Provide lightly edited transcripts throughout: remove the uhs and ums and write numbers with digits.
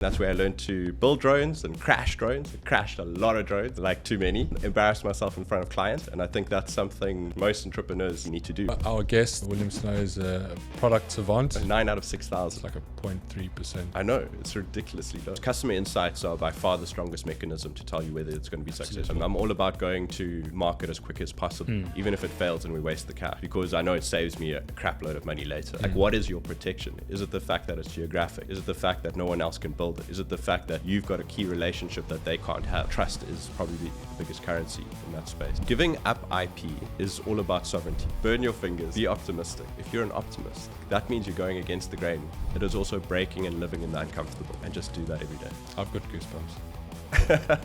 That's where I learned to build drones and crash drones. I crashed a lot of drones, like too many. Embarrassed myself in front of clients, and I think that's something most entrepreneurs need to do. Our guest, William Snow, is a product savant. 9 out of 6,000. It's like a 0.3%. I know, it's ridiculously low. Customer insights are by far the strongest mechanism to tell you whether it's going to be successful. I'm all about going to market as quick as possible, even if it fails and we waste the cash, because I know it saves me a crap load of money later. Like, what is your protection? Is it the fact that it's geographic? Is it the fact that no one else can build it? Is it the fact that you've got a key relationship that they can't have? Trust is probably the biggest currency in that space. Giving up IP is all about sovereignty. Burn your fingers, be optimistic. If you're an optimist, that means you're going against the grain. It is also breaking and living in the uncomfortable, and just do that every day. I've got goosebumps.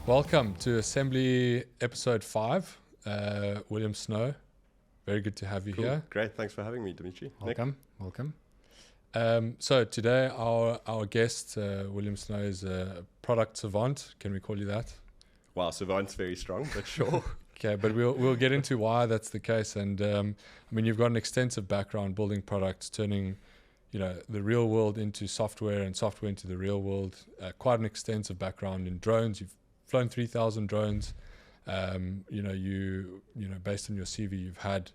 Welcome to Assembly Episode 5. William Snow, very good to have you here. Great, thanks for having me, Dimitri. Welcome. So today our guest, William Snow, is a product savant. Can we call you that? Wow, savant's very strong, but sure. Okay, but we'll get into why that's the case. And I mean, you've got an extensive background building products, turning the real world into software and software into the real world. Quite an extensive background in drones. You've flown 3,000 drones. Based on your CV, you've had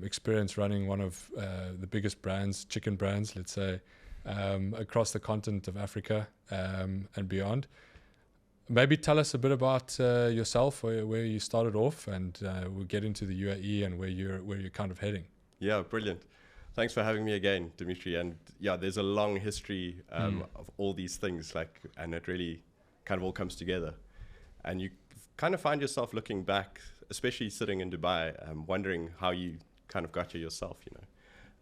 experience running one of the biggest brands, chicken brands, let's say, across the continent of Africa and beyond. Maybe tell us a bit about yourself, where you started off, and we'll get into the UAE and where you're kind of heading. Yeah, brilliant. Thanks for having me again, Dimitri. And yeah, there's a long history of all these things, and it really kind of all comes together. And you kind of find yourself looking back, especially sitting in Dubai, wondering how you kind of got here yourself,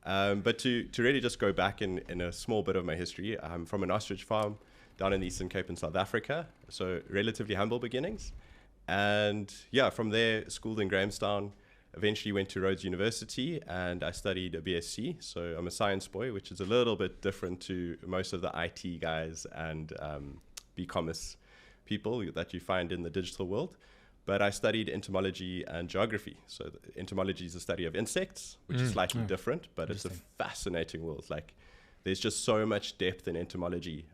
But to really just go back in a small bit of my history, I'm from an ostrich farm down in the Eastern Cape in South Africa, so relatively humble beginnings. And yeah, from there, schooled in Grahamstown, eventually went to Rhodes University, and I studied a BSc, so I'm a science boy, which is a little bit different to most of the IT guys and e-commerce people that you find in the digital world. But I studied entomology and geography. So entomology is the study of insects, which is slightly different, but it's a fascinating world. Like, there's just so much depth in entomology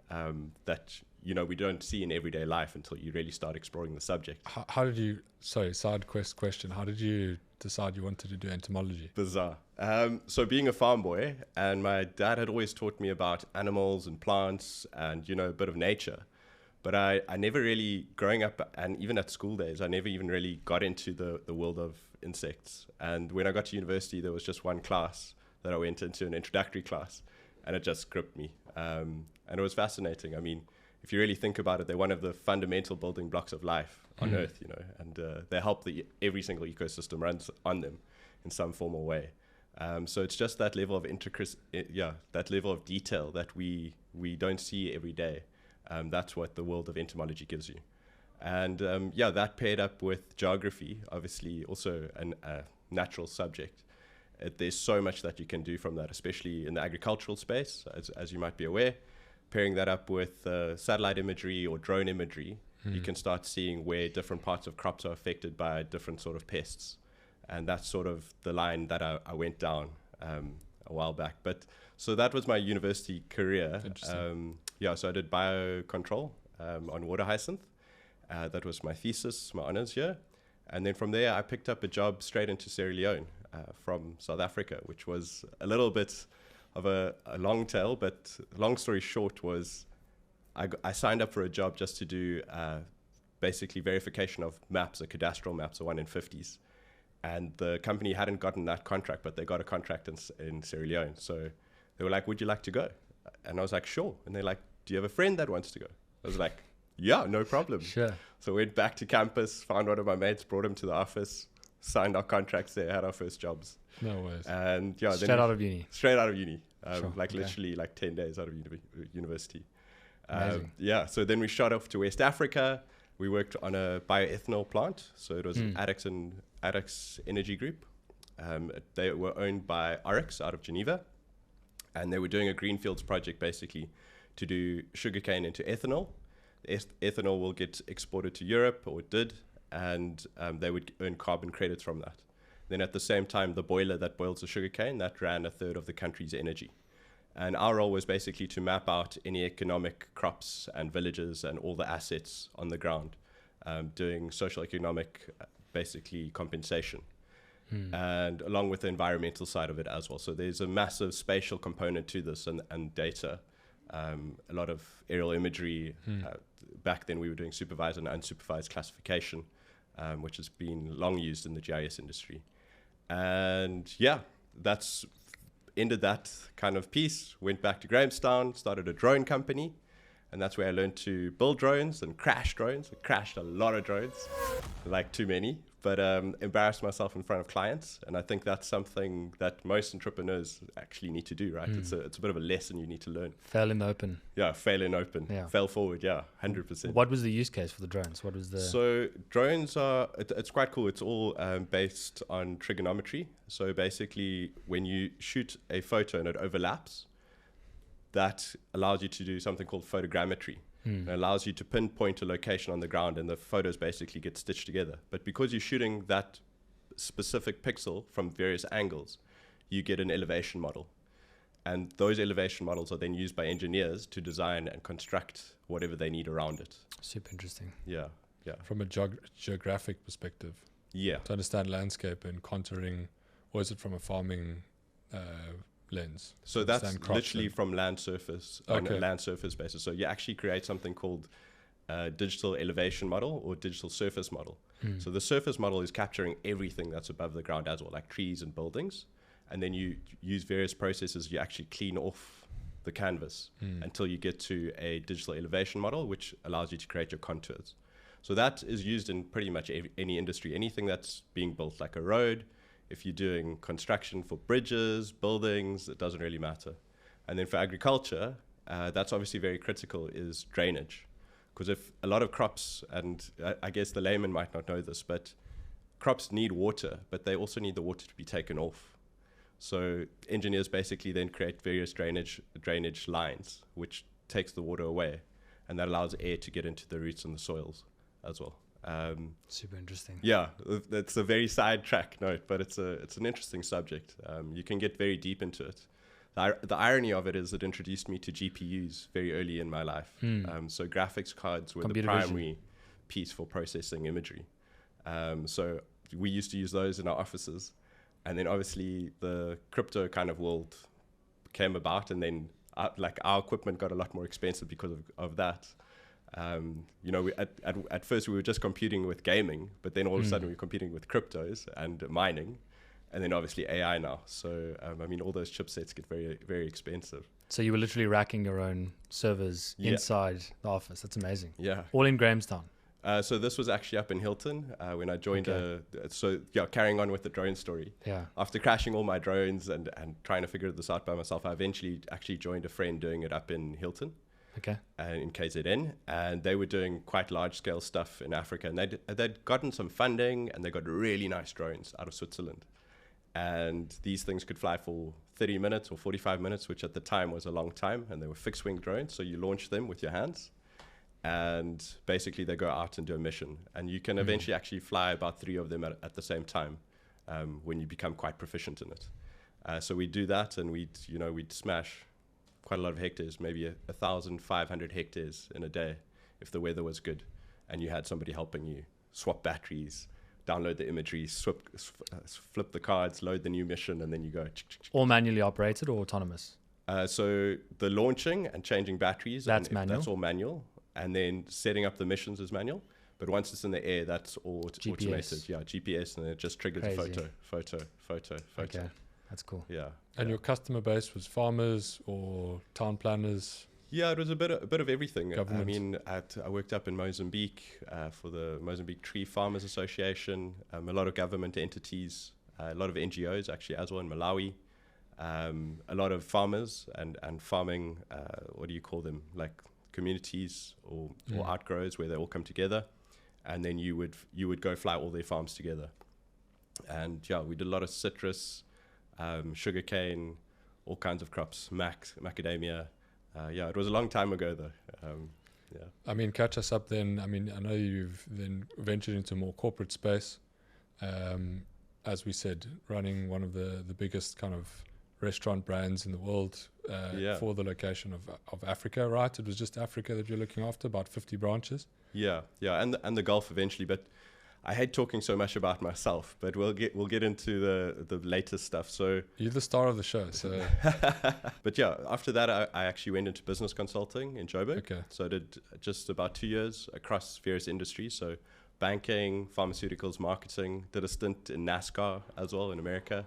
that we don't see in everyday life until you really start exploring the subject. How did you, side question, how did you decide you wanted to do entomology? Bizarre. So being a farm boy, and my dad had always taught me about animals and plants and, a bit of nature. But I never really, growing up and even at school days, I never even really got into the world of insects. And when I got to university, there was just one class that I went into, an introductory class, and it just gripped me. And it was fascinating. I mean, if you really think about it, they're one of the fundamental building blocks of life on Earth, and they help every single ecosystem runs on them in some form or way. So it's just that level of that level of detail that we don't see every day. That's what the world of entomology gives you. And that paired up with geography, obviously also a natural subject. There's so much that you can do from that, especially in the agricultural space, as you might be aware. Pairing that up with satellite imagery or drone imagery, you can start seeing where different parts of crops are affected by different sort of pests. And that's sort of the line that I went down a while back. But so that was my university career. So I did biocontrol on water hyacinth. That was my thesis, my honors here. And then from there, I picked up a job straight into Sierra Leone from South Africa, which was a little bit of a long tail. But long story short was I signed up for a job just to do basically verification of maps, cadastral maps, 1 in 50s. And the company hadn't gotten that contract, but they got a contract in Sierra Leone. So they were like, would you like to go? And I was like, sure. And they're like, do you have a friend that wants to go? I was like, yeah, no problem. Sure. So we went back to campus, found one of my mates, brought him to the office, signed our contracts there, had our first jobs. No worries. And Straight out of uni. Straight out of uni. Sure. Literally 10 days out of university. Amazing. So then we shot off to West Africa. We worked on a bioethanol plant. So it was Adix Energy Group. They were owned by Oryx out of Geneva. And they were doing a greenfields project basically to do sugarcane into ethanol. Ethanol will get exported to Europe, or it did, and they would earn carbon credits from that. Then at the same time, the boiler that boils the sugarcane, that ran a third of the country's energy. And our role was basically to map out any economic crops and villages and all the assets on the ground, doing social economic, basically compensation. And along with the environmental side of it as well. So there's a massive spatial component to this and data. A lot of aerial imagery. Back then we were doing supervised and unsupervised classification, which has been long used in the GIS industry. And yeah, that's ended that kind of piece, went back to Grahamstown, started a drone company. And that's where I learned to build drones and crash drones. I crashed a lot of drones, like too many, but embarrassed myself in front of clients. And I think that's something that most entrepreneurs actually need to do, right? It's a bit of a lesson you need to learn. Fail in the open. Yeah, fail in open. Yeah. Fail forward, yeah, 100%. What was the use case for the drones? What was the... So drones are, it's quite cool. It's all based on trigonometry. So basically, when you shoot a photo and it overlaps, that allows you to do something called photogrammetry. It allows you to pinpoint a location on the ground and the photos basically get stitched together. But because you're shooting that specific pixel from various angles, you get an elevation model. And those elevation models are then used by engineers to design and construct whatever they need around it. Super interesting. Yeah, yeah. From a geographic perspective, Yeah. to understand landscape and contouring, or is it from a farming lens? So that's literally from land surface, on a Okay. land surface basis. So you actually create something called digital elevation model or digital surface model. So the surface model is capturing everything that's above the ground as well, like trees and buildings. And then you use various processes, you actually clean off the canvas until you get to a digital elevation model, which allows you to create your contours. So that is used in pretty much any industry, anything that's being built, like a road. If you're doing construction for bridges, buildings, it doesn't really matter. And then for agriculture, that's obviously very critical, is drainage. Because if a lot of crops, and I guess the layman might not know this, but crops need water, but they also need the water to be taken off. So engineers basically then create various drainage lines, which takes the water away, and that allows air to get into the roots and the soils as well. Super interesting. Yeah, that's a very sidetrack note, but it's an interesting subject. You can get very deep into it. The irony of it is it introduced me to GPUs very early in my life. So graphics cards were Computer the vision. primary piece for processing imagery. So we used to use those in our offices. And then obviously the crypto kind of world came about, and then our equipment got a lot more expensive because of that. At first we were just competing with gaming, but then all of a sudden we were competing with cryptos and mining, and then obviously AI now. So, all those chipsets get very, very expensive. So you were literally racking your own servers Yeah. inside the office. That's amazing. Yeah. All in Grahamstown. So this was actually up in Hilton when I joined. Okay. Carrying on with the drone story. Yeah. After crashing all my drones and trying to figure this out by myself, I eventually actually joined a friend doing it up in Hilton. Okay. In KZN, and they were doing quite large-scale stuff in Africa, and they'd gotten some funding, and they got really nice drones out of Switzerland, and these things could fly for 30 minutes or 45 minutes, which at the time was a long time, and they were fixed-wing drones, so you launch them with your hands, and basically they go out and do a mission, and you can eventually actually fly about 3 of them at the same time when you become quite proficient in it. So we do that, and we'd smash quite a lot of hectares, maybe 1,500 hectares in a day if the weather was good, and you had somebody helping you swap batteries, download the imagery, flip the cards, load the new mission, and then you go. All manually operated or autonomous? So the launching and changing batteries, That's manual? That's all manual, and then setting up the missions is manual. But once it's in the air, that's all automated. Yeah, GPS, and it just triggers a photo. Okay, that's cool. Yeah. And your customer base was farmers or town planners? Yeah, it was a bit of everything. Government. I worked up in Mozambique for the Mozambique Tree Farmers Association, a lot of government entities, a lot of NGOs actually as well in Malawi, a lot of farmers and farming, what do you call them, like communities or outgrows where they all come together, and then you would go fly all their farms together. And yeah, we did a lot of citrus, sugarcane, all kinds of crops, macadamia. It was a long time ago though. Catch us up then. I know you've then ventured into more corporate space. as we said, running one of the biggest kind of restaurant brands in the world for the location of Africa, right? It was just Africa that you're looking after, about 50 branches. Yeah, and the Gulf eventually. But I hate talking so much about myself. But we'll get into the latest stuff. So you're the star of the show. So, but yeah, after that, I actually went into business consulting in Joburg. Okay. So I did just about 2 years across various industries. So banking, pharmaceuticals, marketing. Did a stint in NASCAR as well in America.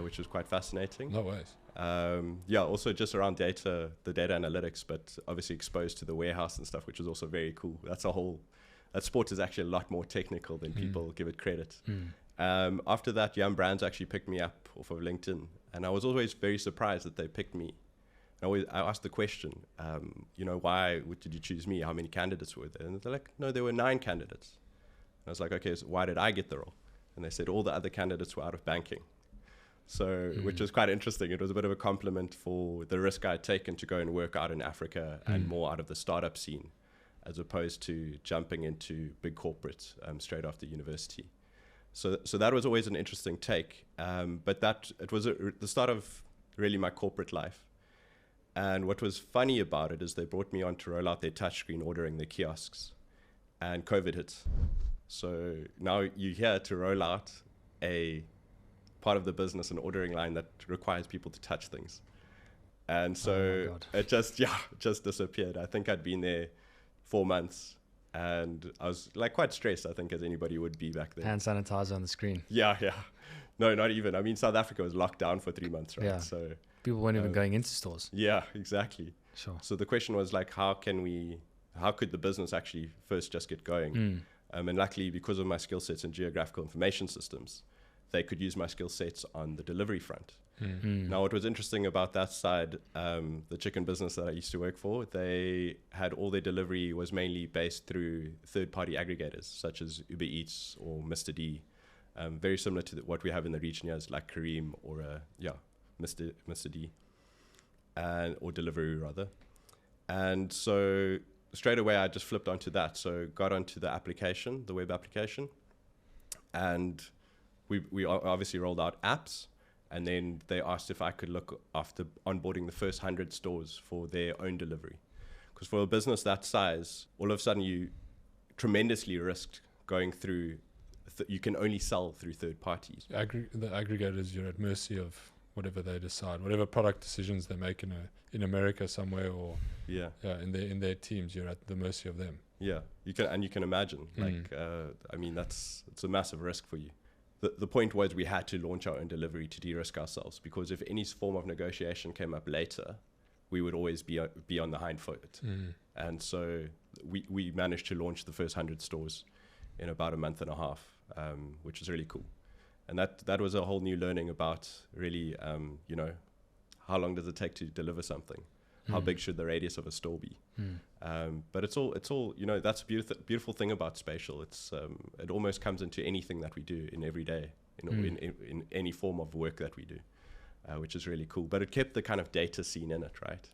Which was quite fascinating. No ways. Also just around the data analytics, but obviously exposed to the warehouse and stuff, which was also very cool. That sport is actually a lot more technical than people give it credit. After that, Young Brands actually picked me up off of LinkedIn, and I was always very surprised that they picked me. I asked the question, why did you choose me? How many candidates were there? And they're like, no, there were 9 candidates. And I was like, okay, so why did I get the role? And they said all the other candidates were out of banking. So, which was quite interesting. It was a bit of a compliment for the risk I'd taken to go and work out in Africa and more out of the startup scene, as opposed to jumping into big corporates straight after university. So that was always an interesting take. But it was the start of really my corporate life. And what was funny about it is they brought me on to roll out their touchscreen ordering the kiosks, and COVID hit. So now you're here to roll out a part of the business, an ordering line that requires people to touch things. And so it just disappeared. I think I'd been there 4 months, and I was like quite stressed, I think, as anybody would be back then. Hand sanitizer on the screen. Yeah. No, not even. I mean, South Africa was locked down for 3 months, right? Yeah. So people weren't even going into stores. Yeah, exactly. Sure. So the question was like, how could the business actually first just get going? And luckily, because of my skill sets in geographical information systems, they could use my skill sets on the delivery front. Now, what was interesting about that side, the chicken business that I used to work for, they had all their delivery was mainly based through third-party aggregators, such as Uber Eats or Mr. D, very similar to what we have in the region here, like Karoo or Mr. D, or Deliveroo rather. And so straight away, I just flipped onto that. So got onto the application, the web application, and we obviously rolled out apps, and then they asked if I could look after onboarding the first 100 stores for their own delivery. Because for a business that size, all of a sudden you tremendously risked going through, you can only sell through third parties. The aggregators, you're at mercy of whatever they decide, whatever product decisions they make in America somewhere, or in their teams, you're at the mercy of them. Yeah, you can imagine, it's a massive risk for you. The point was we had to launch our own delivery to de-risk ourselves, because if any form of negotiation came up later, we would always be on the hind foot. And so we managed to launch the first 100 stores in about a month and a half, which was really cool. And that was a whole new learning about really, how long does it take to deliver something? How big should the radius of a store be? But it's all, that's a beautiful thing about spatial. It almost comes into anything that we do in every day, in any form of work that we do, which is really cool. But it kept the kind of data scene in it, right?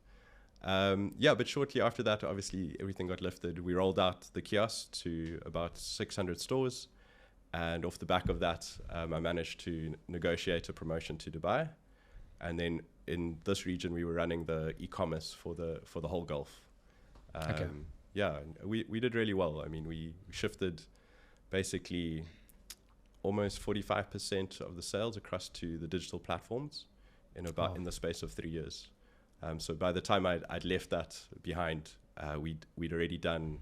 But shortly after that, obviously everything got lifted. We rolled out the kiosk to about 600 stores. And off the back of that, I managed to negotiate a promotion to Dubai. And then in this region, we were running the e-commerce for the whole Gulf. We did really well. I mean, we shifted basically almost 45% of the sales across to the digital platforms in the space of 3 years. So by the time I'd left that behind, we'd already done,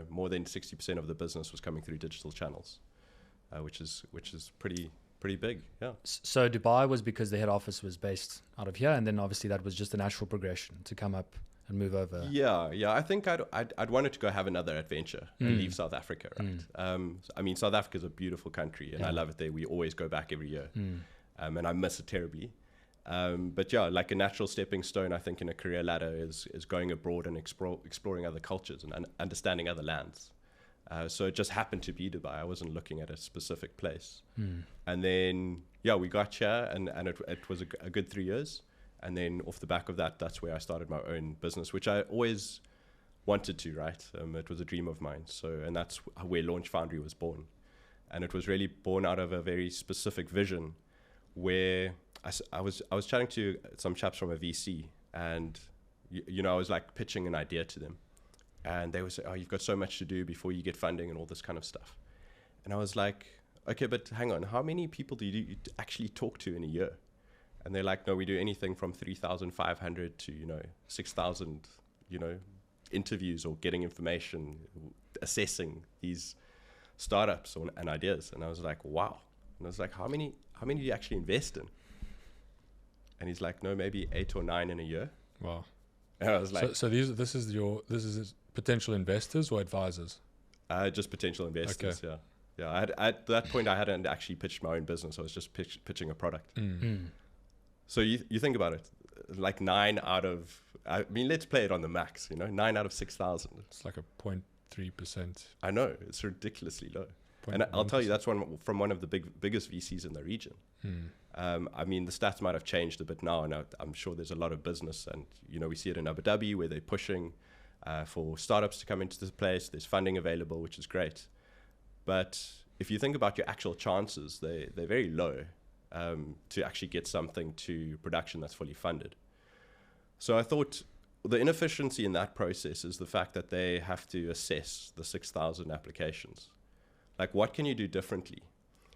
more than 60% of the business was coming through digital channels, which is pretty big, yeah. So Dubai was because the head office was based out of here, and then obviously that was just a natural progression to come up and move over. Yeah. I think I'd wanted to go have another adventure and leave South Africa, right? South Africa is a beautiful country, and I love it there. We always go back every year, and I miss it terribly. But yeah, like a natural stepping stone, I think, in a career ladder is going abroad and exploring other cultures and understanding other lands. So it just happened to be Dubai. I wasn't looking at a specific place. And then, we got here and it was a good 3 years. And then off the back of that, that's where I started my own business, which I always wanted to, right? It was a dream of mine. And that's where Foundry was born. And it was really born out of a very specific vision where I was chatting to some chaps from a VC, and I was like pitching an idea to them, and they would say, oh, you've got so much to do before you get funding and all this kind of stuff. And I was like, okay, but hang on, how many people do you actually talk to in a year? And they're like, no, we do anything from 3,500 to 6,000 interviews or getting information, assessing these startups and ideas. And I was like, wow. And I was like, how many do you actually invest in? And he's like, no, maybe 8 or 9 in a year. Wow. And I was like, so this is potential investors or advisors? Just potential investors. Okay. Yeah. At that point, I hadn't actually pitched my own business. I was just pitching a product. So you think about it, like 9 out of, I mean, let's play it on the max, 9 out of 6,000. It's like a 0.3%. I know, it's ridiculously low. And I'll tell you, that's from one of the biggest VCs in the region. I mean, the stats might have changed a bit now, and I'm sure there's a lot of business. And, we see it in Abu Dhabi where they're pushing for startups to come into this place. There's funding available, which is great. But if you think about your actual chances, they're very low to actually get something to production that's fully funded. So I thought the inefficiency in that process is the fact that they have to assess the 6,000 applications. Like, what can you do differently?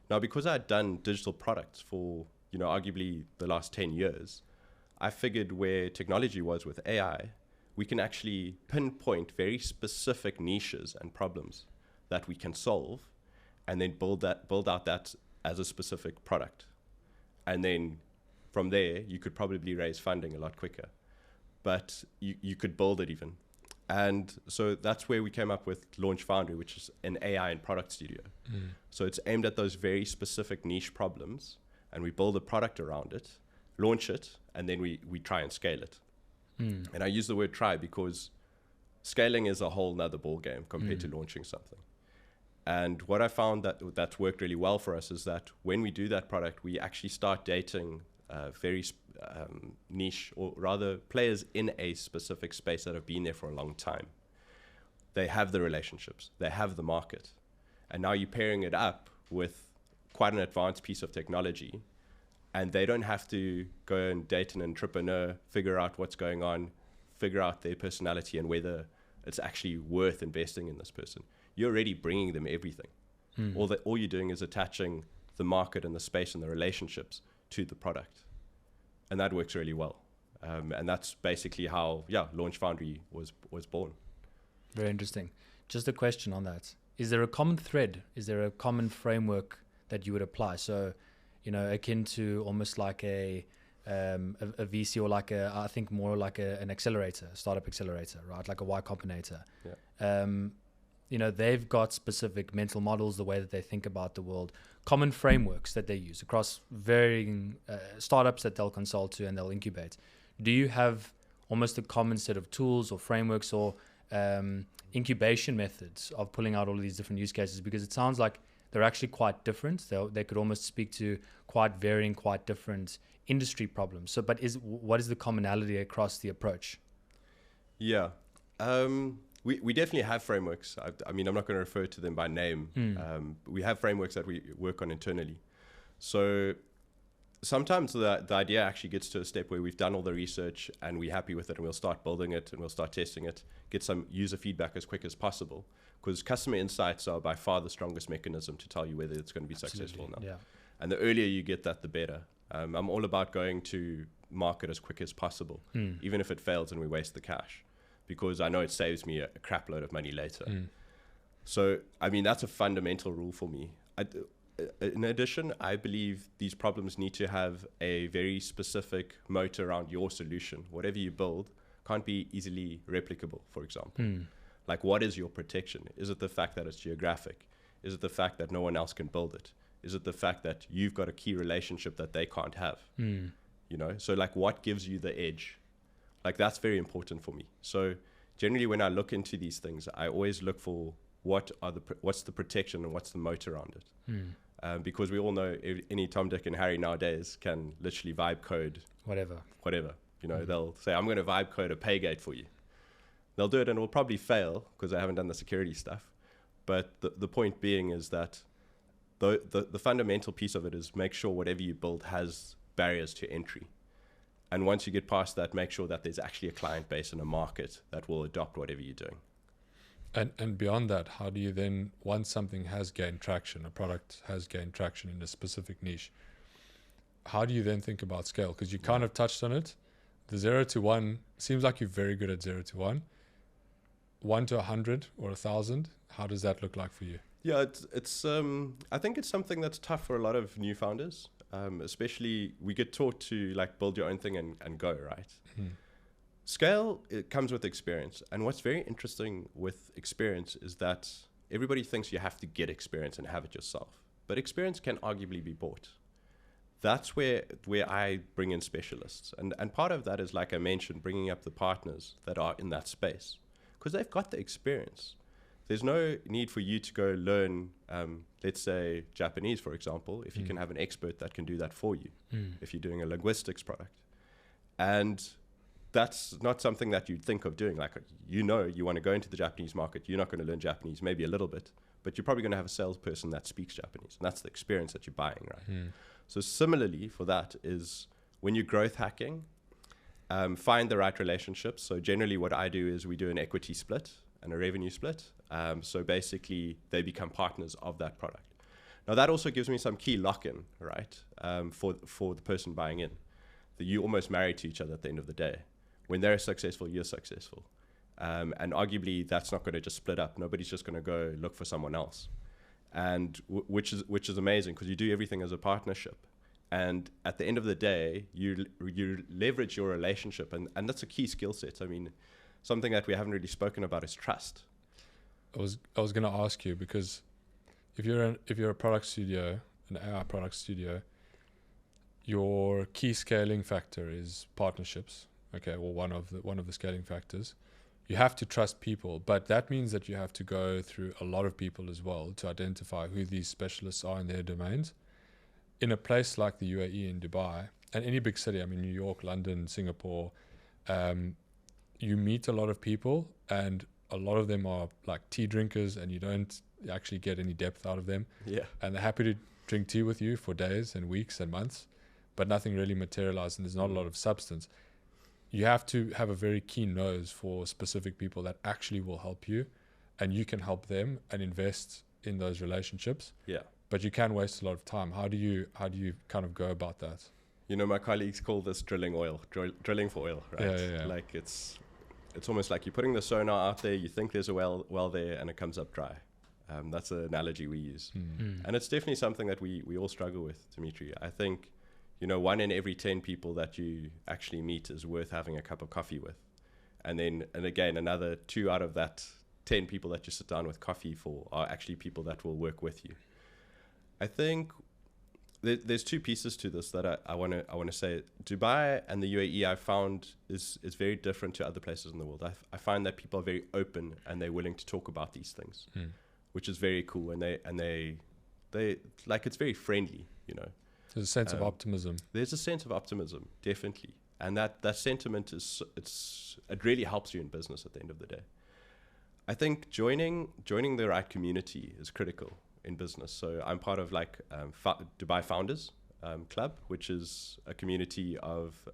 Now, because I had done digital products for, arguably the last 10 years, I figured where technology was with AI, we can actually pinpoint very specific niches and problems that we can solve, and then build out that as a specific product. And then from there, you could probably raise funding a lot quicker. But you could build it even. And so that's where we came up with Launch Foundry, which is an AI and product studio. So it's aimed at those very specific niche problems, and we build a product around it, launch it, and then we try and scale it. And I use the word try because scaling is a whole nother ball game compared to launching something. And what I found that's worked really well for us is that when we do that product, we actually start dating very niche, or rather players in a specific space that have been there for a long time. They have the relationships, they have the market. And now you're pairing it up with quite an advanced piece of technology, and they don't have to go and date an entrepreneur, figure out what's going on, figure out their personality and whether it's actually worth investing in this person. You're already bringing them everything. All you're doing is attaching the market and the space and the relationships to the product. And that works really well. And that's basically how, Launch Foundry was born. Very interesting. Just a question on that. Is there a common thread? Is there a common framework that you would apply? So, akin to almost like a VC, or like I think more like an accelerator, startup accelerator, right? Like a Y Combinator. Yeah. They've got specific mental models, the way that they think about the world, common frameworks that they use across varying startups that they'll consult to and they'll incubate. Do you have almost a common set of tools or frameworks or incubation methods of pulling out all of these different use cases? Because it sounds like they're actually quite different. They could almost speak to quite varying, quite different industry problems. So, but what is the commonality across the approach? Yeah. We definitely have frameworks. I mean, I'm not going to refer to them by name. We have frameworks that we work on internally. So sometimes the idea actually gets to a step where we've done all the research and we're happy with it, and we'll start building it and we'll start testing it, get some user feedback as quick as possible, because customer insights are by far the strongest mechanism to tell you whether it's going to be successful or not. Yeah. And the earlier you get that, the better. I'm all about going to market as quick as possible, even if it fails and we waste the cash, because I know it saves me a crap load of money later. So, I mean, that's a fundamental rule for me. In addition, I believe these problems need to have a very specific moat around your solution. Whatever you build can't be easily replicable, for example. Like, what is your protection? Is it the fact that it's geographic? Is it the fact that no one else can build it? Is it the fact that you've got a key relationship that they can't have? So like, what gives you the edge? Like, that's very important for me. So generally when I look into these things, I always look for what's the protection and what's the moat around it. Because we all know any Tom, Dick and Harry nowadays can literally vibe code whatever. They'll say, I'm going to vibe code a pay gate for you. They'll do it and it'll probably fail because they haven't done the security stuff. But the point being is that the fundamental piece of it is make sure whatever you build has barriers to entry. And once you get past that, make sure that there's actually a client base and a market that will adopt whatever you're doing. And beyond that, how do you then, once something has gained traction, a product has gained traction in a specific niche, how do you then think about scale? Because you kind of touched on it. The 0 to 1 seems like you're very good at 0 to 1. 1 to 100 or 1,000, how does that look like for you? Yeah, it's I think it's something that's tough for a lot of new founders. Especially we get taught to like build your own thing and go, right? Scale, it comes with experience. And what's very interesting with experience is that everybody thinks you have to get experience and have it yourself. But experience can arguably be bought. That's where I bring in specialists. And part of that is, like I mentioned, bringing up the partners that are in that space. Because they've got the experience. There's no need for you to go learn, let's say, Japanese, for example, if you can have an expert that can do that for you, if you're doing a linguistics product. And that's not something that you'd think of doing. Like, you want to go into the Japanese market, you're not going to learn Japanese, maybe a little bit, but you're probably going to have a salesperson that speaks Japanese. And that's the experience that you're buying, right? So similarly for that is when you're growth hacking, find the right relationships. So generally what I do is we do an equity split and a revenue split. So basically they become partners of that product. Now that also gives me some key lock-in, right? For the person buying in, that you almost married to each other at the end of the day. When they're successful, you're successful. And arguably that's not going to just split up. Nobody's just going to go look for someone else. And which is amazing because you do everything as a partnership. And at the end of the day, you leverage your relationship. And that's a key skill set. I mean, something that we haven't really spoken about is trust. I was going to ask you, because if you're a product studio, an AI product studio, your key scaling factor is partnerships. Okay, well, one of the scaling factors. You have to trust people, but that means that you have to go through a lot of people as well to identify who these specialists are in their domains. In a place like the UAE and Dubai, and any big city, I mean New York, London, Singapore, you meet a lot of people, and a lot of them are like tea drinkers, and you don't actually get any depth out of them. Yeah. And they're happy to drink tea with you for days and weeks and months, but nothing really materialized, and there's not a lot of substance. You have to have a very keen nose for specific people that actually will help you, and you can help them and invest in those relationships. Yeah. But you can waste a lot of time. How do you kind of go about that? You know, my colleagues call this drilling for oil, right? Yeah. Like it's almost like you're putting the sonar out there, you think there's a well there, and it comes up dry. That's an analogy we use. And it's definitely something that we all struggle with, Dimitri. I think, 1 in every 10 people that you actually meet is worth having a cup of coffee with. And again, another 2 out of that 10 people that you sit down with coffee for are actually people that will work with you. I think there's 2 pieces to this that I want to say. Dubai and the UAE I found is very different to other places in the world. I find that people are very open and they're willing to talk about these things, which is very cool. And they like, it's very friendly, There's a sense of optimism. There's a sense of optimism, definitely. And that sentiment it really helps you in business at the end of the day. I think joining the right community is critical in business. So I'm part of Dubai Founders Club, which is a community of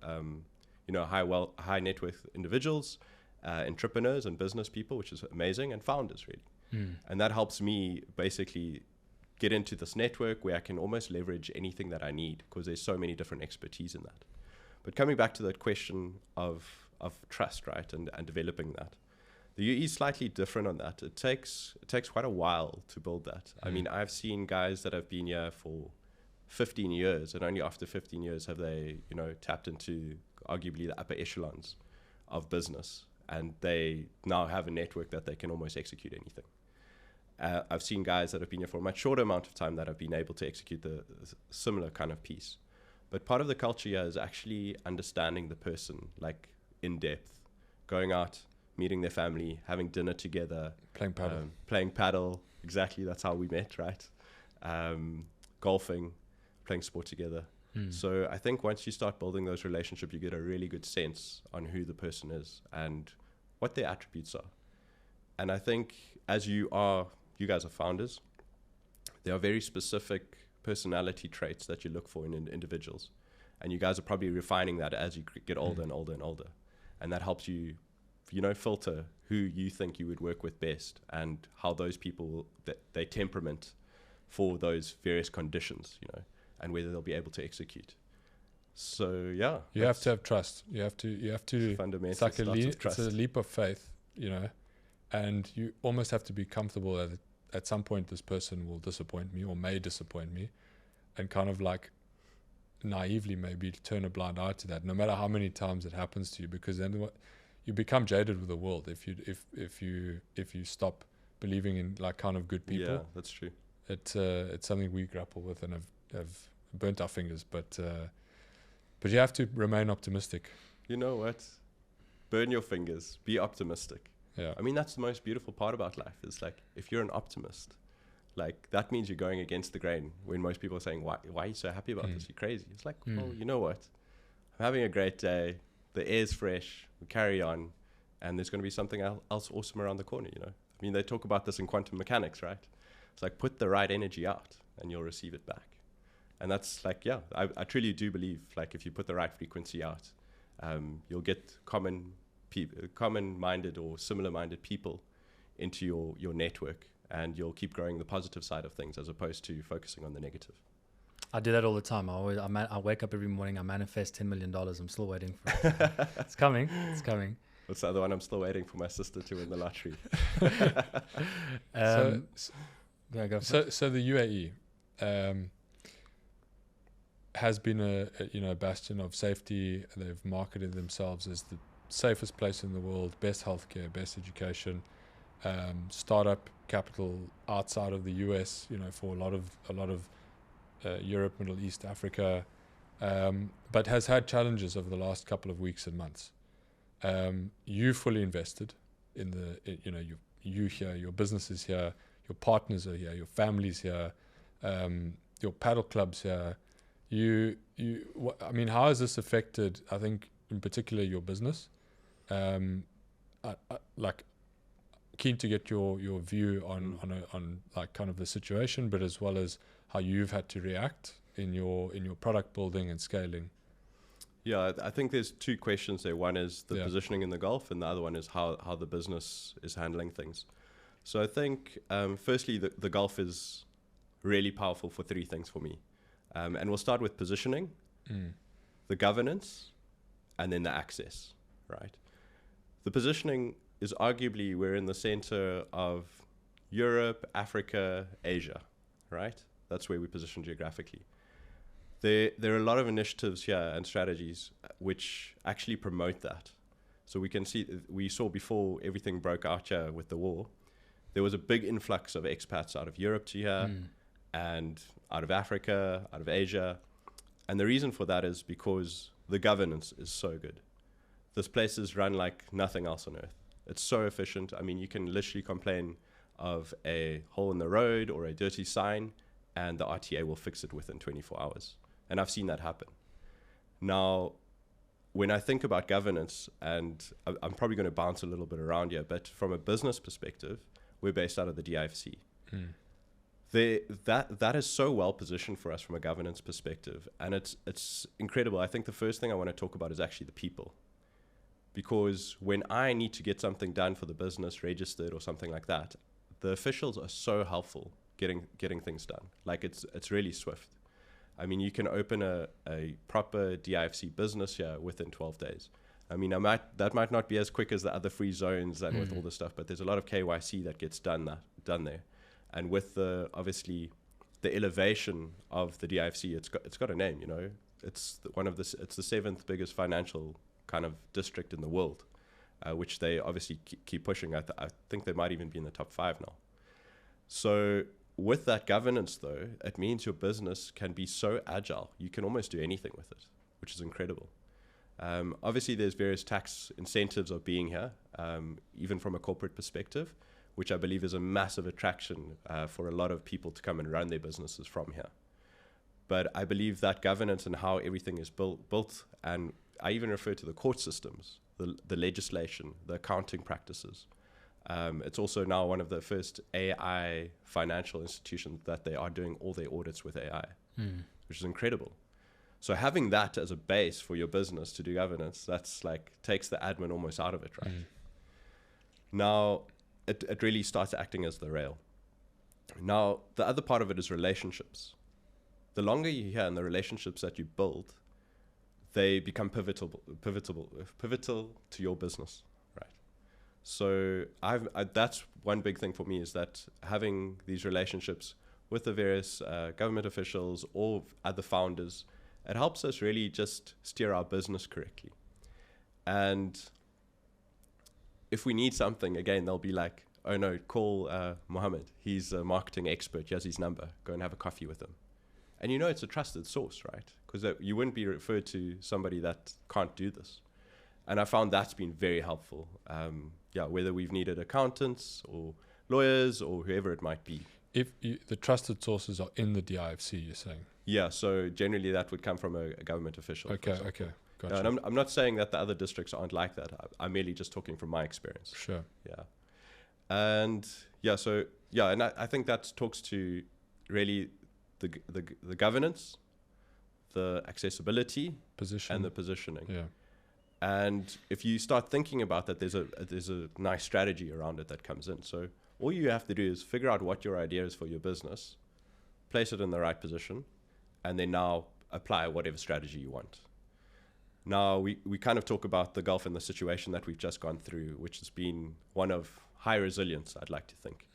high net worth individuals, entrepreneurs and business people, which is amazing, and founders really. And that helps me basically get into this network where I can almost leverage anything that I need, because there's so many different expertise in that. But coming back to that question of trust, right, and developing that. The UAE is slightly different on that. It takes quite a while to build that. I mean, I've seen guys that have been here for 15 years, and only after 15 years have they, tapped into arguably the upper echelons of business, and they now have a network that they can almost execute anything. I've seen guys that have been here for a much shorter amount of time that have been able to execute the similar kind of piece. But part of the culture here is actually understanding the person, like in depth, going out, meeting their family, having dinner together, playing paddle. Exactly, that's how we met, right? Golfing, playing sport together. So I think once you start building those relationships, you get a really good sense on who the person is and what their attributes are. And I think as you guys are founders, there are very specific personality traits that you look for in individuals. And you guys are probably refining that as you get older and older and older. And that helps you, filter who you think you would work with best and how those people, they temperament for those various conditions, and whether they'll be able to execute. So, yeah. You have to have trust. You have to fundamentally it's a leap of faith, and you almost have to be comfortable that at some point this person will disappoint me or may disappoint me, and kind of like naively maybe turn a blind eye to that, no matter how many times it happens to you, because then you become jaded with the world if you stop believing in like kind of good people. Yeah, that's true. It's something we grapple with and have burnt our fingers, but you have to remain optimistic. You know what? Burn your fingers. Be optimistic. Yeah. I mean, that's the most beautiful part about life is like, if you're an optimist, like that means you're going against the grain when most people are saying, why are you so happy about this? You're crazy. It's like, well, you know what? I'm having a great day. The air's fresh. We carry on. And there's going to be something else awesome around the corner, I mean, they talk about this in quantum mechanics, right? It's like, put the right energy out and you'll receive it back. And that's like, yeah, I truly do believe, like, if you put the right frequency out, you'll get common-minded or similar-minded people into your network, and you'll keep growing the positive side of things as opposed to focusing on the negative. I do that all the time. I wake up every morning, I manifest $10 million. I'm still waiting for it. It's coming. What's the other one? I'm still waiting for my sister to win the lottery. So the UAE has been a bastion of safety. They've marketed themselves as the safest place in the world, best healthcare, best education, startup capital outside of the US, for a lot of Europe, Middle East, Africa, but has had challenges over the last couple of weeks and months. You fully invested in you here, your business is here, your partners are here, your family's here, your paddle club's here. I mean, how has this affected, I think, in particular, your business? Like, keen to get your view on like kind of the situation, but as well as how you've had to react in your product building and scaling. Yeah, I think there's two questions there. One is the positioning in the Gulf, and the other one is how the business is handling things. So I think, firstly, the Gulf is really powerful for three things for me. And we'll start with positioning, the governance, and then the access, right? The positioning is arguably we're in the center of Europe, Africa, Asia, right? That's where we position geographically. There are a lot of initiatives here and strategies which actually promote that. So we saw before everything broke out here with the war, there was a big influx of expats out of Europe to here and out of Africa, out of Asia. And the reason for that is because the governance is so good. This place is run like nothing else on earth. It's so efficient. I mean, you can literally complain of a hole in the road or a dirty sign, and the RTA will fix it within 24 hours. And I've seen that happen. Now, when I think about governance, and I'm probably going to bounce a little bit around here, but from a business perspective, we're based out of the DIFC. That is so well positioned for us from a governance perspective, and it's incredible. I think the first thing I want to talk about is actually the people. Because when I need to get something done for the business, registered or something like that, the officials are so helpful getting things done. Like it's really swift. I mean, you can open a proper DIFC business here within 12 days. I mean, that might not be as quick as the other free zones and with all this stuff, but there's a lot of KYC that gets done there. And with obviously the elevation of the DIFC, it's got a name, It's the seventh biggest financial kind of district in the world, which they obviously keep pushing. I think they might even be in the top 5 now. So with that governance, though, it means your business can be so agile. You can almost do anything with it, which is incredible. Obviously, there's various tax incentives of being here, even from a corporate perspective, which I believe is a massive attraction for a lot of people to come and run their businesses from here. But I believe that governance and how everything is built, and I even refer to the court systems, the legislation, the accounting practices, It's also now one of the first AI financial institutions that they are doing all their audits with AI, which is incredible. So having that as a base for your business to do governance, that's like takes the admin almost out of it, right? Now, it really starts acting as the rail. Now, the other part of it is relationships. The longer you're here and the relationships that you build, they become pivotal to your business, right? So that's one big thing for me, is that having these relationships with the various government officials or other founders, it helps us really just steer our business correctly. And if we need something, again, they'll be like, oh no, call Mohammed. He's a marketing expert. Here's his number. Go and have a coffee with him. And you know it's a trusted source, right? Because you wouldn't be referred to somebody that can't do this. And I found that's been very helpful. Whether we've needed accountants or lawyers or whoever it might be. If the trusted sources are in the DIFC, you're saying? Yeah, so generally that would come from a government official. Okay. Gotcha. And I'm not saying that the other districts aren't like that. I'm merely just talking from my experience. Sure. Yeah. And and I think that talks to really the governance, the accessibility, and the positioning. Yeah. And if you start thinking about that, there's a nice strategy around it that comes in. So all you have to do is figure out what your idea is for your business, place it in the right position, and then now apply whatever strategy you want. Now, we kind of talk about the Gulf and the situation that we've just gone through, which has been one of high resilience, I'd like to think.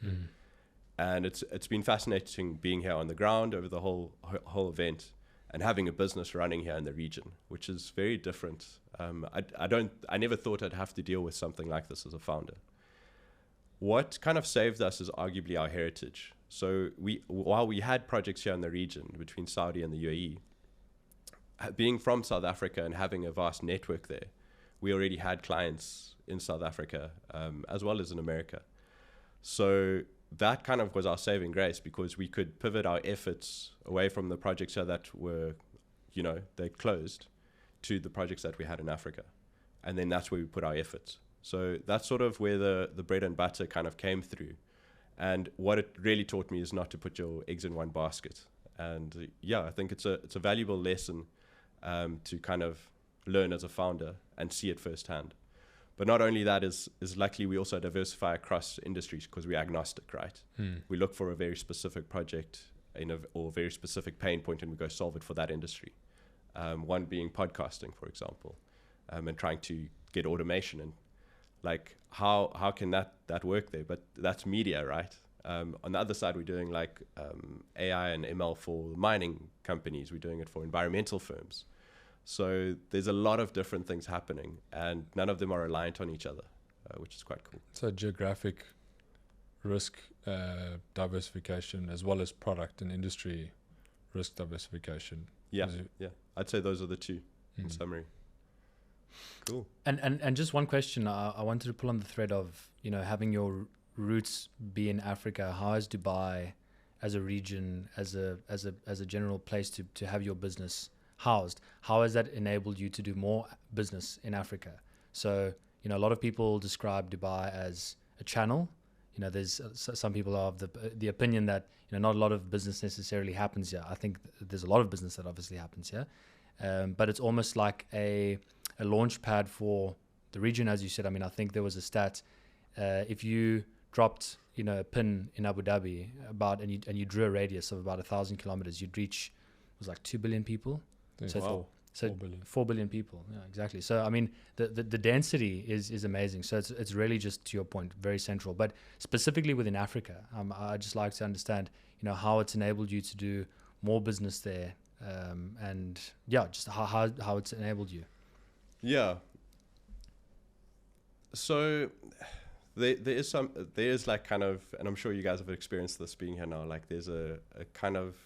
And it's been fascinating being here on the ground over the whole event and having a business running here in the region, which is very different. I never thought I'd have to deal with something like this as a founder. What kind of saved us is arguably our heritage. So while we had projects here in the region between Saudi and the UAE, being from South Africa and having a vast network there, we already had clients in South Africa as well as in America. So that kind of was our saving grace, because we could pivot our efforts away from the projects here that were, they closed, to the projects that we had in Africa. And then that's where we put our efforts. So that's sort of where the bread and butter kind of came through. And what it really taught me is not to put your eggs in one basket. And I think it's a valuable lesson to kind of learn as a founder and see it firsthand. But not only that, is luckily we also diversify across industries, because we're agnostic, right? We look for a very specific project or a very specific pain point, and we go solve it for that industry. One being podcasting, for example, and trying to get automation, and like how can that work there? But that's media, right? On the other side, we're doing like AI and ML for mining companies. We're doing it for environmental firms. So there's a lot of different things happening, and none of them are reliant on each other, which is quite cool. So geographic risk diversification, as well as product and industry risk diversification. Yeah. I'd say those are the two in summary. Cool. And just one question I wanted to pull on the thread of, having your roots be in Africa. How is Dubai as a region, as a general place to have your business housed? How has that enabled you to do more business in Africa? So, a lot of people describe Dubai as a channel. There's some people are of the opinion that, not a lot of business necessarily happens here. I think there's a lot of business that obviously happens here. But it's almost like a launch pad for the region, as you said. I mean, I think there was a stat, if you dropped, a pin in Abu Dhabi and you drew a radius of about 1,000 kilometers, you'd reach, it was like 2 billion people. So wow. 4 billion people. Yeah, exactly. So, I mean, the density is amazing. So it's really just, to your point, very central. But specifically within Africa, I'd just like to understand, how it's enabled you to do more business there, and just how it's enabled you. Yeah. So there is like kind of, and I'm sure you guys have experienced this being here now, like there's a kind of,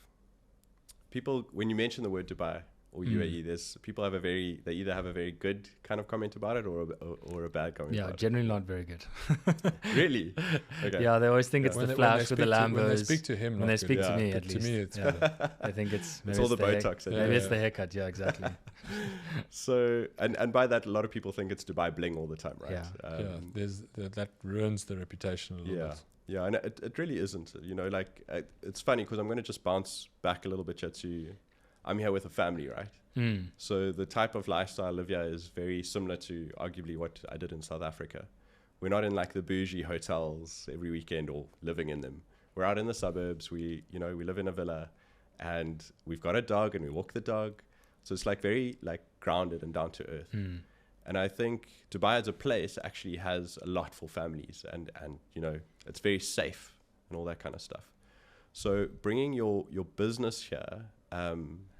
people, when you mention the word Dubai, or UAE, there's people have they either have a very good kind of comment about it or a bad comment. Yeah, about generally not very good. it. Really? Okay. Yeah, they always think it's the flash with the Lambos. When they speak to him, when they speak to me, but at least. to me, it's I think it's all the Botox. Maybe it's the haircut. Yeah, exactly. So, and by that, a lot of people think it's Dubai bling all the time, right? Yeah. There's that ruins the reputation a little bit. Yeah, and it really isn't. Like it's funny because I'm going to just bounce back a little bit to. I'm here with a family, right? So the type of lifestyle I live here is very similar to arguably what I did in South Africa. We're not in like the bougie hotels every weekend or living in them. We're out in the suburbs. We live in a villa, and we've got a dog, and we walk the dog. So it's like very like grounded and down to earth. And I think Dubai as a place actually has a lot for families, and it's very safe and all that kind of stuff. So bringing your business here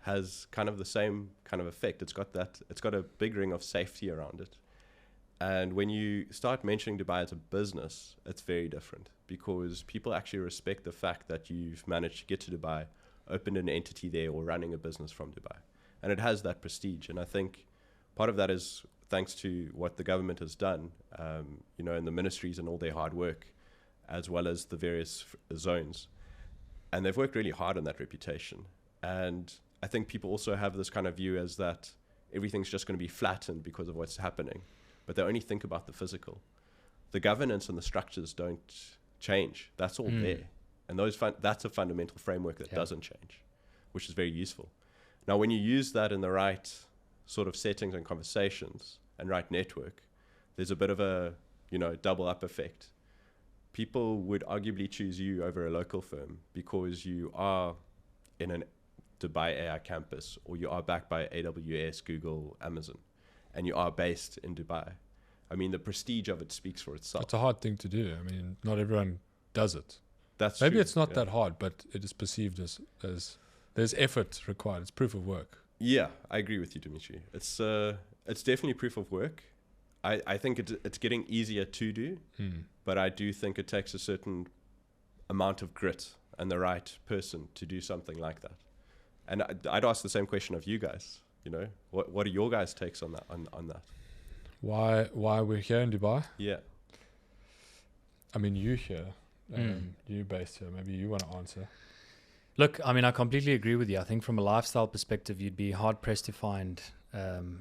has kind of the same kind of effect. It's got a big ring of safety around it. And when you start mentioning Dubai as a business, it's very different because people actually respect the fact that you've managed to get to Dubai, opened an entity there, or running a business from Dubai. And it has that prestige. And I think part of that is thanks to what the government has done, and the ministries and all their hard work, as well as the various zones. And they've worked really hard on that reputation. And I think people also have this kind of view as that everything's just going to be flattened because of what's happening. But they only think about the physical. The governance and the structures don't change. That's all there. And that's a fundamental framework that doesn't change, which is very useful. Now, when you use that in the right sort of settings and conversations and right network, there's a bit of a, double up effect. People would arguably choose you over a local firm because you are in an Dubai AI campus, or you are backed by AWS, Google, Amazon, and you are based in Dubai. I mean, the prestige of it speaks for itself. It's a hard thing to do. I mean, not everyone does it. That's Maybe true. it's not that hard, but it is perceived as there's effort required. It's proof of work. Yeah, I agree with you, Dimitri. It's definitely proof of work. I think it's getting easier to do, but I do think it takes a certain amount of grit and the right person to do something like that. And I'd ask the same question of you guys. What are your guys' takes on that? On that? Why we're here in Dubai? Yeah. I mean, you here, you based here. Maybe you want to answer. Look, I mean, I completely agree with you. I think from a lifestyle perspective, you'd be hard pressed to find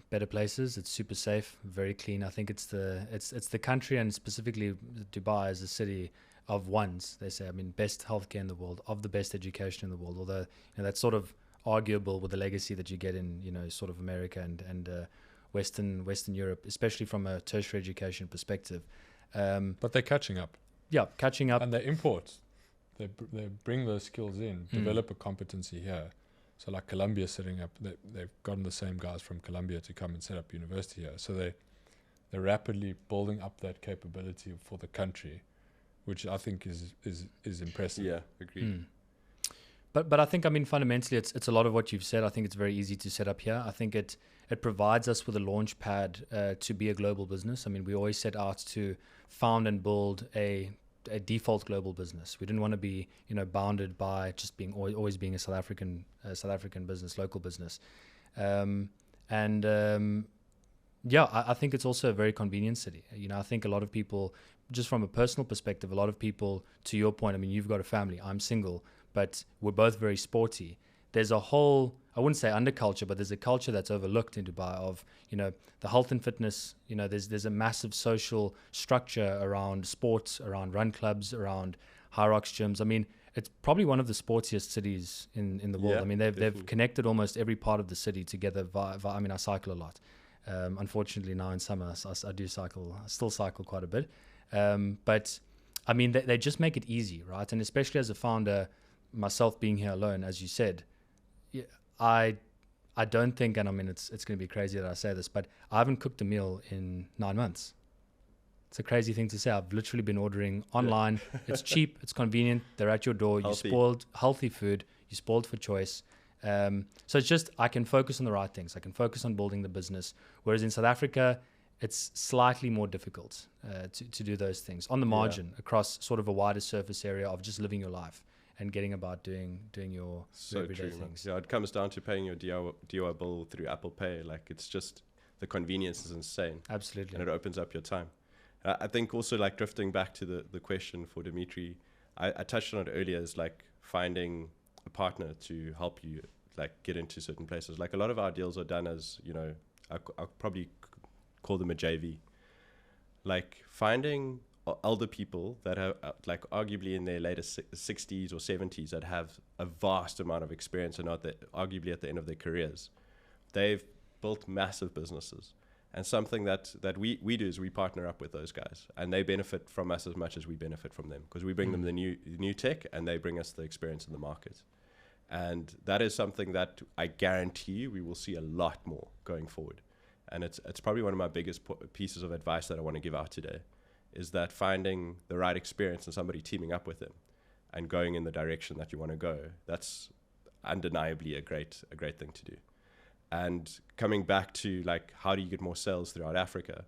better places. It's super safe, very clean. I think it's the country, and specifically Dubai as a city of ones. They say, I mean, best healthcare in the world, of the best education in the world. Although that's sort of arguable with the legacy that you get in sort of America and Western Europe, especially from a tertiary education perspective. But they're catching up. Yeah, catching up. And they import. They bring those skills in, develop a competency here. So like Columbia setting up, they've gotten the same guys from Columbia to come and set up university here. So they're rapidly building up that capability for the country, which I think is impressive. Yeah, agreed. But I think, I mean, fundamentally, it's a lot of what you've said. I think it's very easy to set up here. I think it provides us with a launch pad to be a global business. I mean, we always set out to found and build a default global business. We didn't want to be, bounded by just being always being a South African business, local business. I think it's also a very convenient city. I think a lot of people, just from a personal perspective, a lot of people, to your point, I mean, you've got a family, I'm single, but we're both very sporty. There's a whole, I wouldn't say underculture, but there's a culture that's overlooked in Dubai of, the health and fitness. There's a massive social structure around sports, around run clubs, around high rocks gyms. I mean, it's probably one of the sportiest cities in the world. Yeah, I mean, they've connected almost every part of the city together via I mean, I cycle a lot. Unfortunately, now in summer, I do cycle. I still cycle quite a bit. But I mean, they just make it easy, right? And especially as a founder, myself being here alone, as you said, I don't think, and I mean, it's going to be crazy that I say this, but I haven't cooked a meal in 9 months. It's a crazy thing to say. I've literally been ordering online. It's cheap. It's convenient. They're at your door. Healthy. You spoiled healthy food. You spoiled for choice. So it's just, I can focus on the right things. I can focus on building the business. Whereas in South Africa, it's slightly more difficult to do those things on the margin across sort of a wider surface area of just living your life. and getting about doing your So everyday true, man. things. Yeah, it comes down to paying your DIY bill through Apple Pay. Like, it's just, the convenience is insane, Absolutely. and it opens up your time. I think also, like, drifting back to the question for Dimitri, I touched on it earlier, is like finding a partner to help you like get into certain places. Like, a lot of our deals are done as, you know, I'll probably call them a JV. Like, finding elder people that are like arguably in their later 60s or 70s that have a vast amount of experience and are arguably at the end of their careers. They've built massive businesses. And something that we do is we partner up with those guys, and they benefit from us as much as we benefit from them, because we bring them the new tech and they bring us the experience in the market. And that is something that I guarantee you we will see a lot more going forward. And it's probably one of my biggest pieces of advice that I want to give out today, is that finding the right experience and somebody teaming up with them and going in the direction that you want to go, that's undeniably a great thing to do. And coming back to like, how do you get more sales throughout Africa?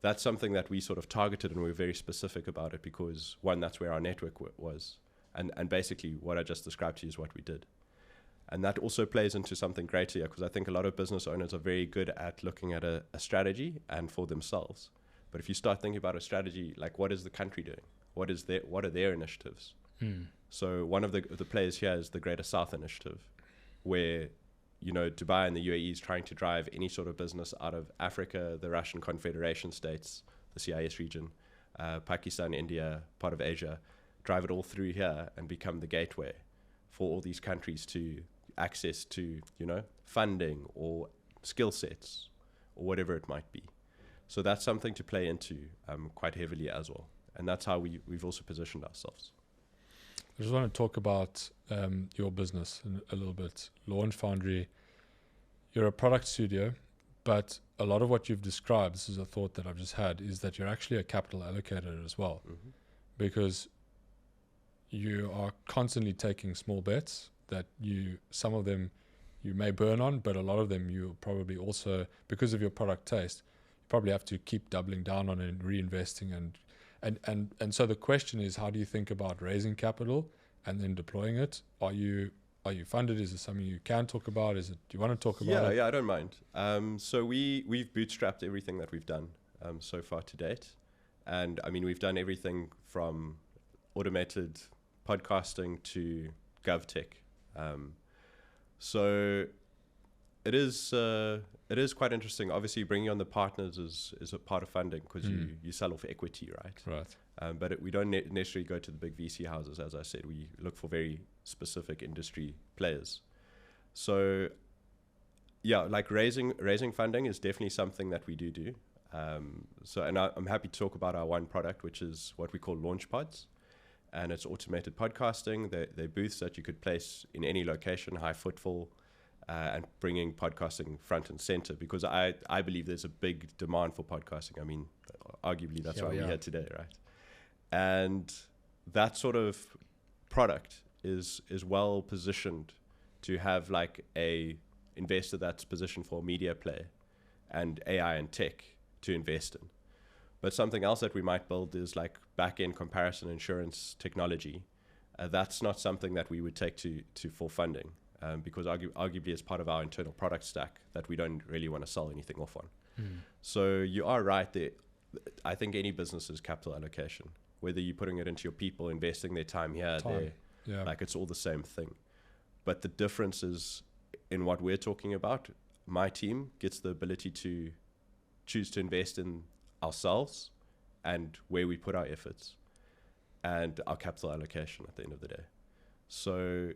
That's something that we sort of targeted, and we were very specific about it, because one, that's where our network was. And basically what I just described to you is what we did. And that also plays into something greater here, because I think a lot of business owners are very good at looking at a strategy and for themselves. But if you start thinking about a strategy, like, what is the country doing? What are their initiatives? So one of the players here is the Greater South Initiative, where, you know, Dubai and the UAE is trying to drive any sort of business out of Africa, the Russian Confederation states, the CIS region, Pakistan, India, part of Asia, drive it all through here and become the gateway for all these countries to access to, you know, funding or skill sets or whatever it might be. So that's something to play into quite heavily as well. And that's how we've also positioned ourselves. I just want to talk about your business a little bit. Launch Foundry, you're a product studio, but a lot of what you've described, this is a thought that I've just had, is that you're actually a capital allocator as well. Because you are constantly taking small bets that some of them you may burn on, but a lot of them you probably also, because of your product taste, you probably have to keep doubling down on and reinvesting. And so the question is, how do you think about raising capital and then deploying it? Are you funded? Is it something you can talk about? Do you want to talk about it? Yeah, I don't mind. So we've bootstrapped everything that we've done so far to date. And I mean, we've done everything from automated podcasting to GovTech. So it is quite interesting. Obviously, bringing on the partners is a part of funding, because you sell off equity, right? Right. But we don't necessarily go to the big VC houses. As I said, we look for very specific industry players. So yeah, like raising funding is definitely something that we do. And I'm happy to talk about our one product, which is what we call launchpads. And it's automated podcasting. They're booths that you could place in any location, high footfall, and bringing podcasting front and center, because I believe there's a big demand for podcasting. I mean, arguably that's why we're here today, right? And that sort of product is well positioned to have like a investor that's positioned for media play and AI and tech to invest in. But something else that we might build is like back-end comparison insurance technology. That's not something that we would take to full funding, because arguably it's part of our internal product stack that we don't really want to sell anything off on. So you are right there. I think any business is capital allocation, whether you're putting it into your people, investing their time here, there, like it's all the same thing. But the difference is in what we're talking about. My team gets the ability to choose to invest in ourselves and where we put our efforts and our capital allocation at the end of the day. So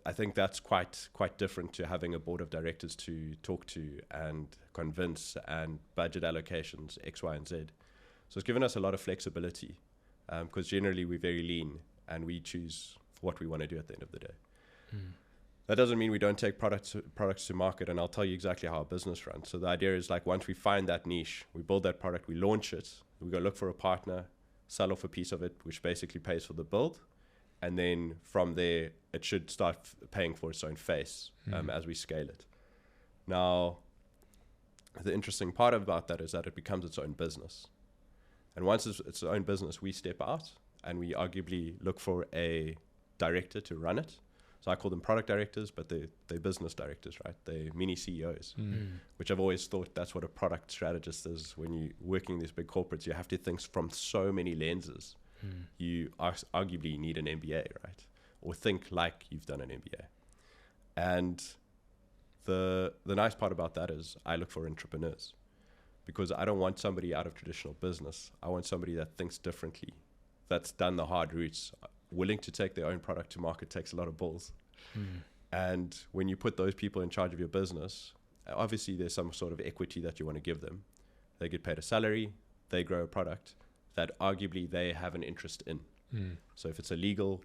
I think that's quite different to having a board of directors to talk to and convince and budget allocations X, Y, and Z. So it's given us a lot of flexibility, because generally we're very lean and we choose what we want to do at the end of the day. That doesn't mean we don't take products to market, and I'll tell you exactly how our business runs. So the idea is like, once we find that niche, we build that product, we launch it, we go look for a partner, sell off a piece of it, which basically pays for the build. And then from there, it should start paying for its own face as we scale it. Now, the interesting part about that is that it becomes its own business. And once it's its own business, we step out and we arguably look for a director to run it. So I call them product directors, but they're business directors, right? They're mini CEOs, which I've always thought that's what a product strategist is. When you're working in these big corporates, you have to think from so many lenses. You arguably need an MBA, right? Or think like you've done an MBA. And the nice part about that is I look for entrepreneurs, because I don't want somebody out of traditional business. I want somebody that thinks differently, that's done the hard routes. Willing to take their own product to market takes a lot of balls. And when you put those people in charge of your business, obviously there's some sort of equity that you want to give them. They get paid a salary, they grow a product that arguably they have an interest in. So if it's a legal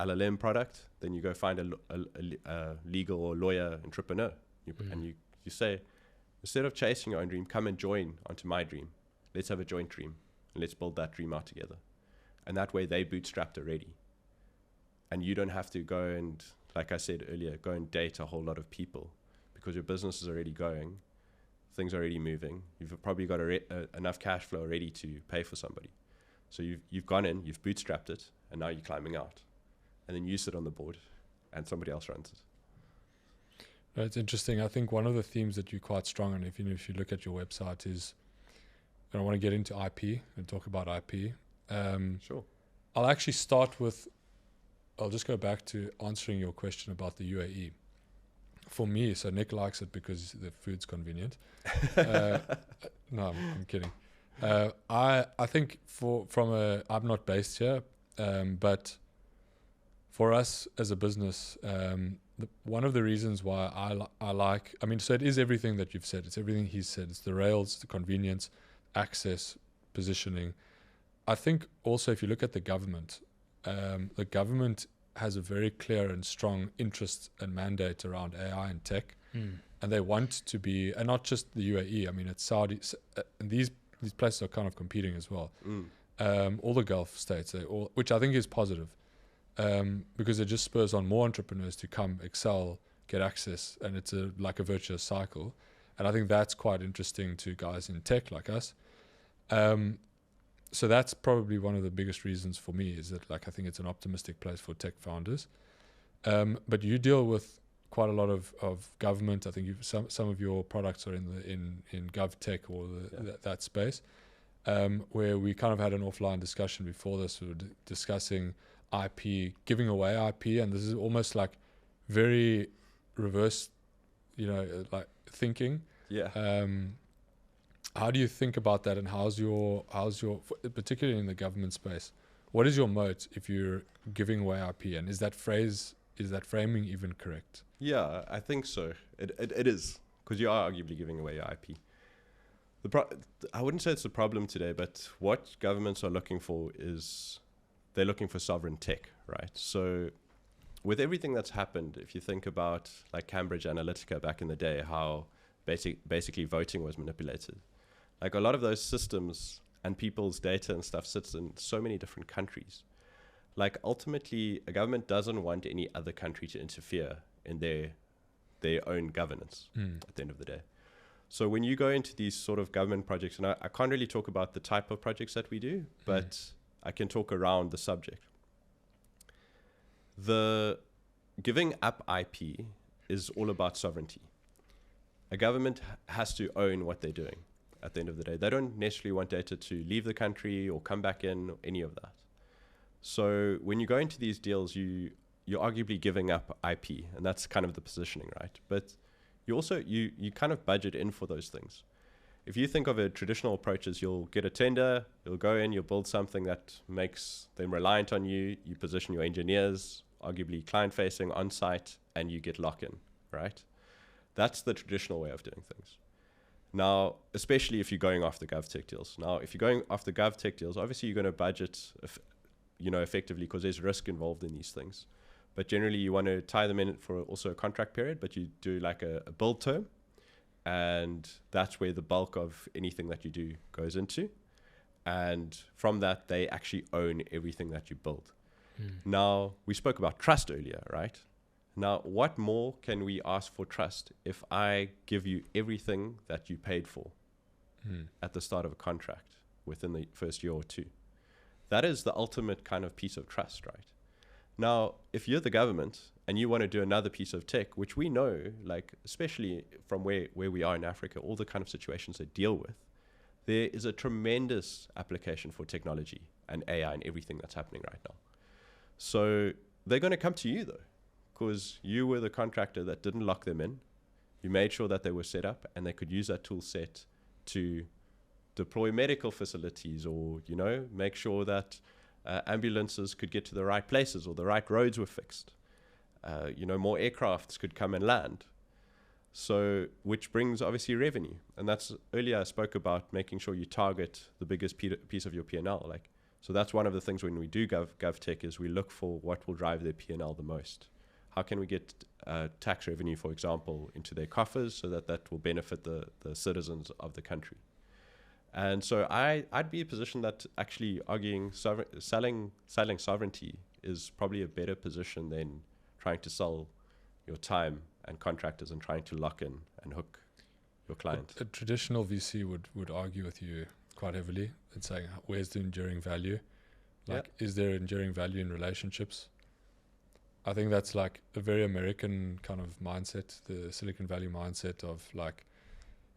LLM product, then you go find a legal or lawyer entrepreneur. And you say, instead of chasing your own dream, come and join onto my dream. Let's have a joint dream and let's build that dream out together. And that way they bootstrapped already. And you don't have to go and, like I said earlier, go and date a whole lot of people, because your business is already going, things are already moving. You've probably got enough cash flow already to pay for somebody. So you've gone in, you've bootstrapped it, and now you're climbing out. And then you sit on the board and somebody else runs it. It's interesting. I think one of the themes that you're quite strong on, if you look at your website, is, and I want to get into IP and talk about IP. Sure. I'll actually start with, I'll just go back to answering your question about the UAE. For me, so Nick likes it because the food's convenient. No, I'm kidding. I think I'm not based here, but for us as a business, one of the reasons why so it is everything that you've said. It's everything he's said. It's the rails, the convenience, access, positioning. I think also if you look at the government has a very clear and strong interest and mandate around AI and tech, and they want to be, and not just the UAE. I mean, it's Saudi, and these places are kind of competing as well. All the Gulf states, which I think is positive, because it just spurs on more entrepreneurs to come, excel, get access, and it's like a virtuous cycle. And I think that's quite interesting to guys in tech like us. So that's probably one of the biggest reasons for me, is that, like, I think it's an optimistic place for tech founders. But you deal with quite a lot of government. I think some of your products are in GovTech or that space, where we kind of had an offline discussion before this. We were discussing IP, giving away IP, and this is almost like very reverse, like thinking. Yeah. How do you think about that, and how's your particularly in the government space, what is your moat if you're giving away IP, and is that framing even correct? Yeah, I think so. It is, because you are arguably giving away your IP. I wouldn't say it's a problem today, but what governments are looking for is they're looking for sovereign tech, right? So with everything that's happened, if you think about like Cambridge Analytica back in the day, how basically voting was manipulated. Like a lot of those systems and people's data and stuff sits in so many different countries. Like ultimately, a government doesn't want any other country to interfere in their own governance at the end of the day. So when you go into these sort of government projects, and I can't really talk about the type of projects that we do, but I can talk around the subject. The giving up IP is all about sovereignty. A government has to own what they're doing at the end of the day. They don't necessarily want data to leave the country or come back in or any of that. So when you go into these deals, you're arguably giving up IP, and that's kind of the positioning, right? But you also, you kind of budget in for those things. If you think of a traditional approaches, you'll get a tender, you'll go in, you'll build something that makes them reliant on you, you position your engineers, arguably client-facing, on-site, and you get lock-in, right? That's the traditional way of doing things. Now, especially if you're going after GovTech deals. Now, if you're going after GovTech deals, obviously you're going to budget, effectively, because there's risk involved in these things. But generally, you want to tie them in for also a contract period, but you do like a build term, and that's where the bulk of anything that you do goes into. And from that, they actually own everything that you build. Now, we spoke about trust earlier, right? Now, what more can we ask for trust if I give you everything that you paid for at the start of a contract within the first year or two? That is the ultimate kind of piece of trust, right? Now, if you're the government and you want to do another piece of tech, which we know, like, especially from where we are in Africa, all the kind of situations they deal with, there is a tremendous application for technology and AI and everything that's happening right now. So they're going to come to you, though, because you were the contractor that didn't lock them in. You made sure that they were set up and they could use that tool set to deploy medical facilities, or, you know, make sure that ambulances could get to the right places or the right roads were fixed. You know, more aircrafts could come and land. So, which brings obviously revenue. And that's, earlier I spoke about making sure you target the biggest piece of your P&L. Like, so that's one of the things when we do GovTech is we look for what will drive their P&L the most. How can we get tax revenue, for example, into their coffers so that will benefit the citizens of the country? And so I'd be in a position that actually arguing selling sovereignty is probably a better position than trying to sell your time and contractors and trying to lock in and hook your client. A traditional VC would argue with you quite heavily and saying, where's the enduring value? Like, is there enduring value in relationships? I think that's like a very American kind of mindset, the Silicon Valley mindset of like,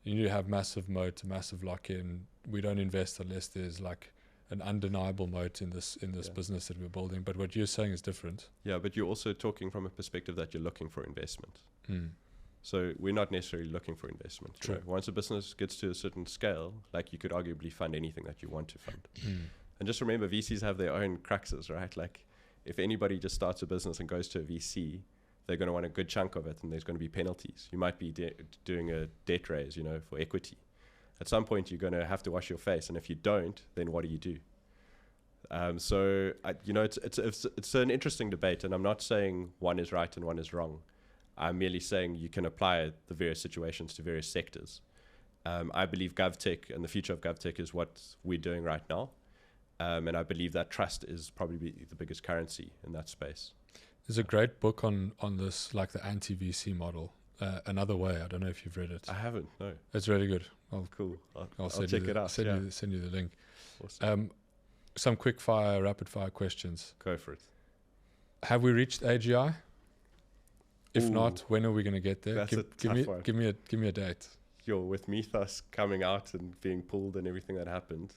you need to have massive moat, massive lock-in. We don't invest unless there's like an undeniable moat in this business that we're building. But what you're saying is different. Yeah, but you're also talking from a perspective that you're looking for investment. So we're not necessarily looking for investment. True. You know, once a business gets to a certain scale, like, you could arguably fund anything that you want to fund. And just remember, VCs have their own cruxes, right? Like, if anybody just starts a business and goes to a VC, they're going to want a good chunk of it, and there's going to be penalties. You might be doing a debt raise, you know, for equity. At some point, you're going to have to wash your face, and if you don't, then what do you do? So, you know, it's an interesting debate, and I'm not saying one is right and one is wrong. I'm merely saying you can apply the various situations to various sectors. I believe GovTech and the future of GovTech is what we're doing right now. And I believe that trust is probably the biggest currency in that space. There's a great book on this, like the anti-VC model, Another Way. I don't know if you've read it. I haven't, no. It's really good. Cool. I'll send check it out. Send you the link. Awesome. Some quick fire, rapid fire questions. Go for it. Have we reached AGI? If not, when are we going to get there? That's a tough one. Give me a date. With Mythos coming out and being pulled and everything that happened.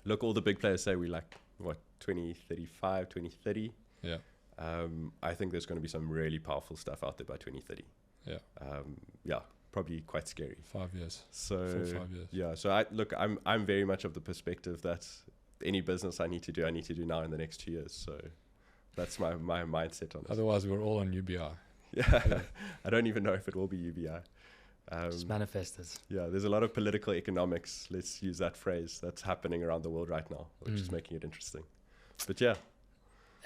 Look, all the big players say we like, 2035, 2030. Yeah. I think there's going to be some really powerful stuff out there by 2030. Yeah. Probably quite scary. 5 years. So 4 or 5 years. Yeah. So I'm very much of the perspective that any business I need to do now in the next 2 years. So that's my mindset on this. Otherwise, we're all on UBI. Yeah. I don't even know if it will be UBI. Just manifest it. Yeah, there's a lot of political economics, let's use that phrase, that's happening around the world right now, which is making it interesting. But yeah.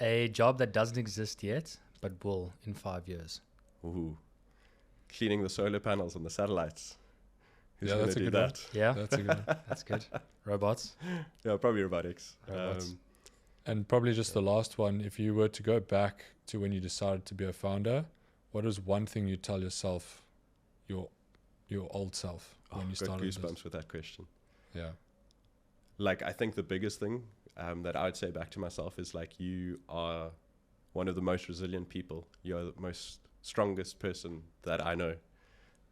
A job that doesn't exist yet, but will in 5 years. Ooh. Cleaning the solar panels on the satellites. Who's Yeah, that's a do good that? one. Yeah, That's a good one. that's good. Robots. Yeah, probably robotics. Robots. And probably just the last one, if you were to go back to when you decided to be a founder, what is one thing you tell yourself, your old self, when you got started goosebumps this? with that question. Yeah. Like, I think the biggest thing that I would say back to myself is, like, you are one of the most resilient people. You're the most strongest person that I know.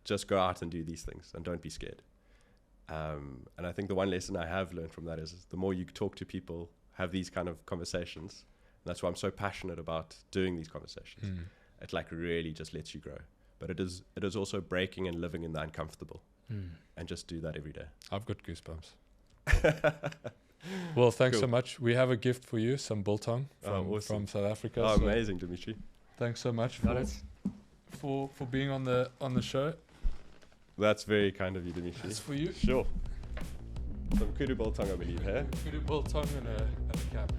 Just go out and do these things and don't be scared. And I think the one lesson I have learned from that is the more you talk to people, have these kind of conversations, and that's why I'm so passionate about doing these conversations. It like really just lets you grow. But it is also breaking and living in the uncomfortable, and just do that every day. I've got goosebumps. Well, thanks so much. We have a gift for you, some biltong from South Africa. Oh, amazing, Dimitri. Thanks so much for being on the show. That's very kind of you, Dimitri. That's for you. Sure. Some kudu biltong, I believe, hey? Kudu biltong and a cap.